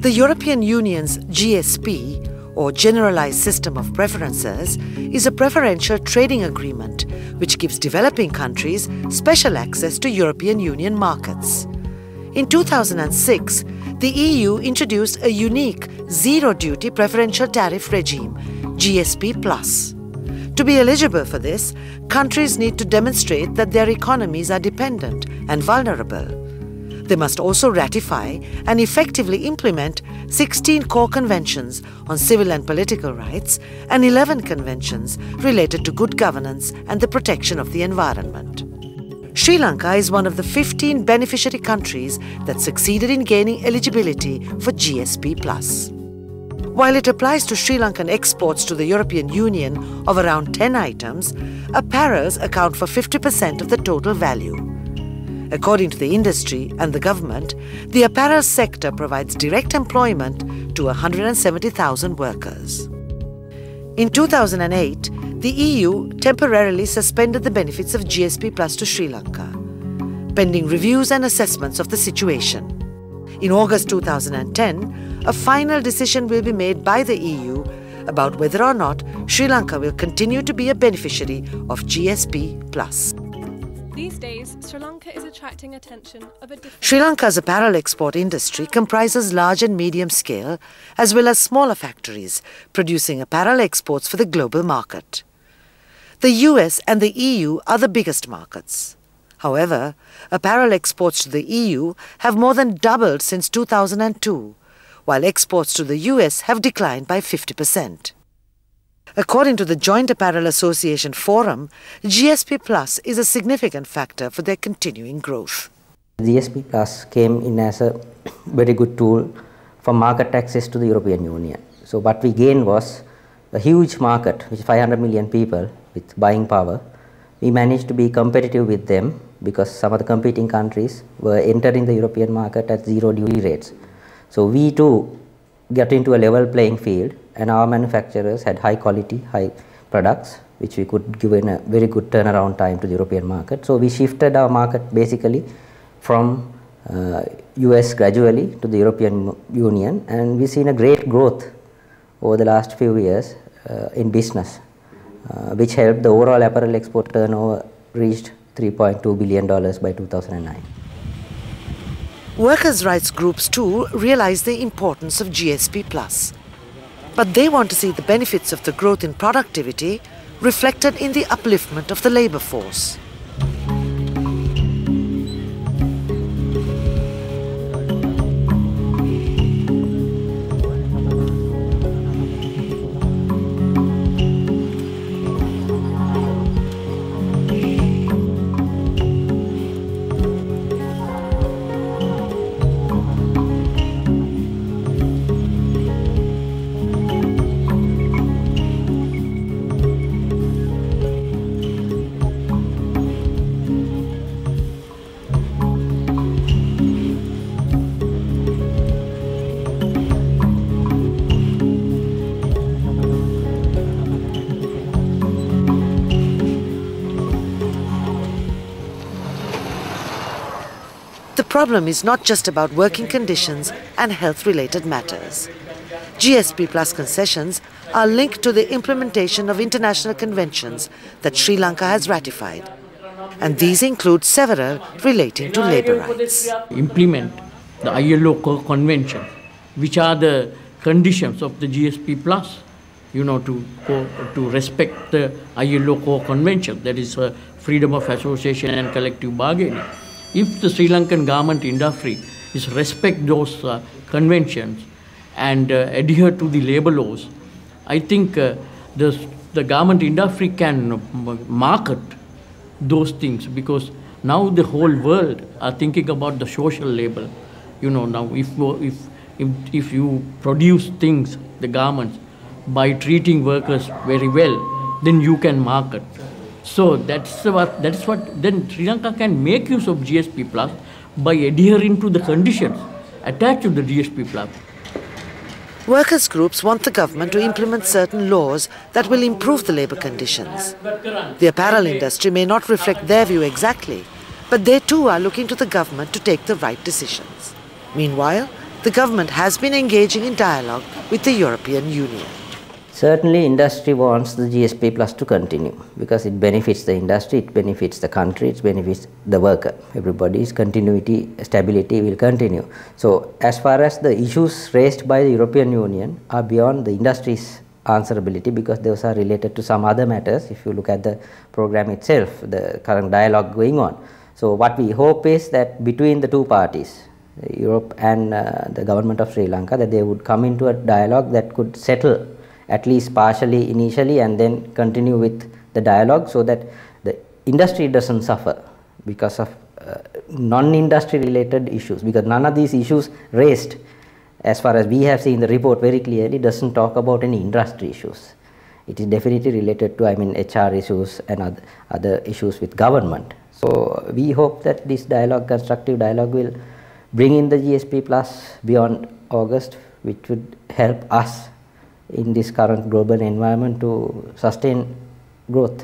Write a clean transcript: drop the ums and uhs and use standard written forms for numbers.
The European Union's GSP, or Generalized System of Preferences, is a preferential trading agreement which gives developing countries special access to European Union markets. In 2006, the EU introduced a unique zero-duty preferential tariff regime, GSP+. To be eligible for this, countries need to demonstrate that their economies are dependent and vulnerable. They must also ratify and effectively implement 16 core conventions on civil and political rights and 11 conventions related to good governance and the protection of the environment. Sri Lanka is one of the 15 beneficiary countries that succeeded in gaining eligibility for GSP+. While it applies to Sri Lankan exports to the European Union of around 10 items, apparels account for 50% of the total value. According to the industry and the government, the apparel sector provides direct employment to 170,000 workers. In 2008, the EU temporarily suspended the benefits of GSP Plus to Sri Lanka, pending reviews and assessments of the situation. In August 2010, a final decision will be made by the EU about whether or not Sri Lanka will continue to be a beneficiary of GSP Plus. These days, Sri Lanka is attracting attention of a different... Sri Lanka's apparel export industry comprises large and medium scale as well as smaller factories producing apparel exports for the global market. The US and the EU are the biggest markets. However, apparel exports to the EU have more than doubled since 2002, while exports to the US have declined by 50%. According to the Joint Apparel Association Forum, GSP Plus is a significant factor for their continuing growth. GSP Plus came in as a very good tool for market access to the European Union. So what we gained was a huge market, which is 500 million people with buying power. We managed to be competitive with them because some of the competing countries were entering the European market at zero duty rates. So we too got into a level playing field, and our manufacturers had high quality, high products which we could give in a very good turnaround time to the European market. So we shifted our market basically from US gradually to the European Union, and we've seen a great growth over the last few years in business, which helped the overall apparel export turnover reached $3.2 billion by 2009. Workers' rights groups too realize the importance of GSP Plus. But they want to see the benefits of the growth in productivity reflected in the upliftment of the labor force. The problem is not just about working conditions and health-related matters. GSP Plus concessions are linked to the implementation of international conventions that Sri Lanka has ratified, and these include several relating to labour rights. Implement the ILO core convention, which are the conditions of the GSP Plus, to respect the ILO core convention, that is freedom of association and collective bargaining. If the Sri Lankan garment industry is respect those conventions and adhere to the labour laws, I think the garment industry can market those things, because now the whole world are thinking about the social label. Now if you produce things, the garments, by treating workers very well, then you can market. So that's what then Sri Lanka can make use of GSP Plus by adhering to the conditions attached to the GSP Plus. Workers' groups want the government to implement certain laws that will improve the labour conditions. The apparel industry may not reflect their view exactly, but they too are looking to the government to take the right decisions. Meanwhile, the government has been engaging in dialogue with the European Union. Certainly, industry wants the GSP Plus to continue because it benefits the industry, it benefits the country, it benefits the worker. Everybody's continuity, stability will continue. So, as far as the issues raised by the European Union are beyond the industry's answerability because those are related to some other matters. If you look at the program itself, the current dialogue going on. So, what we hope is that between the two parties, Europe and the government of Sri Lanka, that they would come into a dialogue that could settle at least partially initially and then continue with the dialogue so that the industry doesn't suffer because of non-industry related issues, because none of these issues raised, as far as we have seen the report very clearly, doesn't talk about any industry issues. It is definitely related to HR issues and other issues with government. So we hope that this dialogue, constructive dialogue, will bring in the GSP Plus beyond August, which would help us in this current global environment to sustain growth.